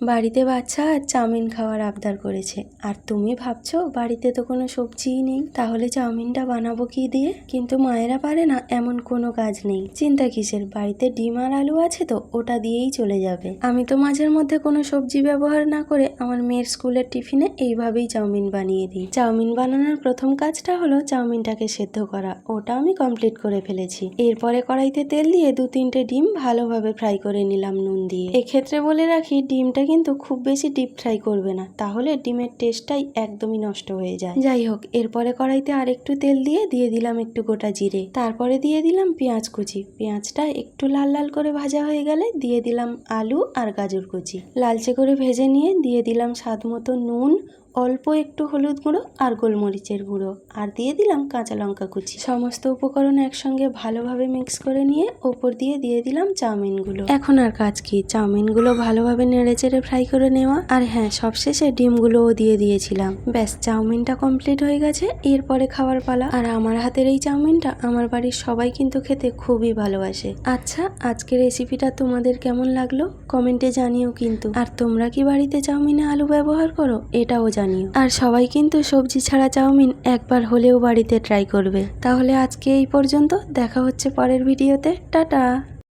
বাড়িতে বাচ্চা আর চাউমিন খাওয়ার আবদার করেছে, আর তুমি ভাবছো বাড়িতে তো কোনো সবজিই নেই, তাহলে চাউমিনটা বানাবো কি দিয়ে? কিন্তু মায়েরা পারে না এমন কোনো কাজ নেই। চিন্তা কিসের, বাড়িতে ডিম আর আলু আছে তো, ওটা দিয়েই চলে যাবে। আমি তো মাঝের মধ্যে কোনো সবজি ব্যবহার না করে আমার মেয়ের স্কুলের টিফিনে এইভাবেই চাউমিন বানিয়ে দিই। চাউমিন বানানোর প্রথম কাজটা হলো চাউমিনটাকে সেদ্ধ করা, ওটা আমি কমপ্লিট করে ফেলেছি। এরপরে কড়াইতে তেল দিয়ে 2-3টে ডিম ভালোভাবে ফ্রাই করে নিলাম নুন দিয়ে। এক্ষেত্রে বলে রাখি, ডিমটা কিন্তু খুব বেশি ডিপ ফ্রাই করবে না, তাহলে ডিমের টেস্টটাই একদমই নষ্ট হয়ে যায়। যাই হোক, এরপরে কড়াইতে আর একটু তেল দিয়ে দিলাম একটু গোটা জিরে, তারপরে দিয়ে দিলাম পেঁয়াজ কুচি। পেঁয়াজটা একটু লাল লাল করে ভাজা হয়ে গেলে দিয়ে দিলাম আলু আর গাজর কুচি। লালচে করে ভেজে নিয়ে দিয়ে দিলাম স্বাদ মতো নুন, অল্প একটু হলুদ গুঁড়ো আর গোলমরিচের গুঁড়ো, আর দিয়ে দিলাম কাঁচা লঙ্কা কুচি। সমস্ত উপকরণ একসঙ্গে ভালোভাবে মিক্স করে নিয়ে ওপর দিয়ে দিলাম চাউমিনগুলো। এখন আর কাজ কি, চাউমিনগুলো ভালোভাবে নেড়েচেড়ে ফ্রাই করে নেওয়া। আর হ্যাঁ, সবশেষে ডিমগুলোও দিয়ে দিয়েছিলাম। ব্যাস, চাউমিনটা কমপ্লিট হয়ে গেছে। এরপরে খাওয়ার পালা। আর আমার হাতের এই চাউমিনটা আমার বাড়ির সবাই কিন্তু খেতে খুবই ভালোবাসে। আচ্ছা, আজকের রেসিপিটা তোমাদের কেমন লাগলো কমেন্টে জানিও কিন্তু। আর তোমরা কি বাড়িতে চাউমিনে আলু ব্যবহার করো, এটাও জানিও। আর সবাই কিন্তু সবজি ছাড়া চাউমিন একবার হলেও বাড়িতে ট্রাই করবে। তাহলে আজকে এই পর্যন্ত, দেখা হচ্ছে পরের ভিডিওতে। টাটা।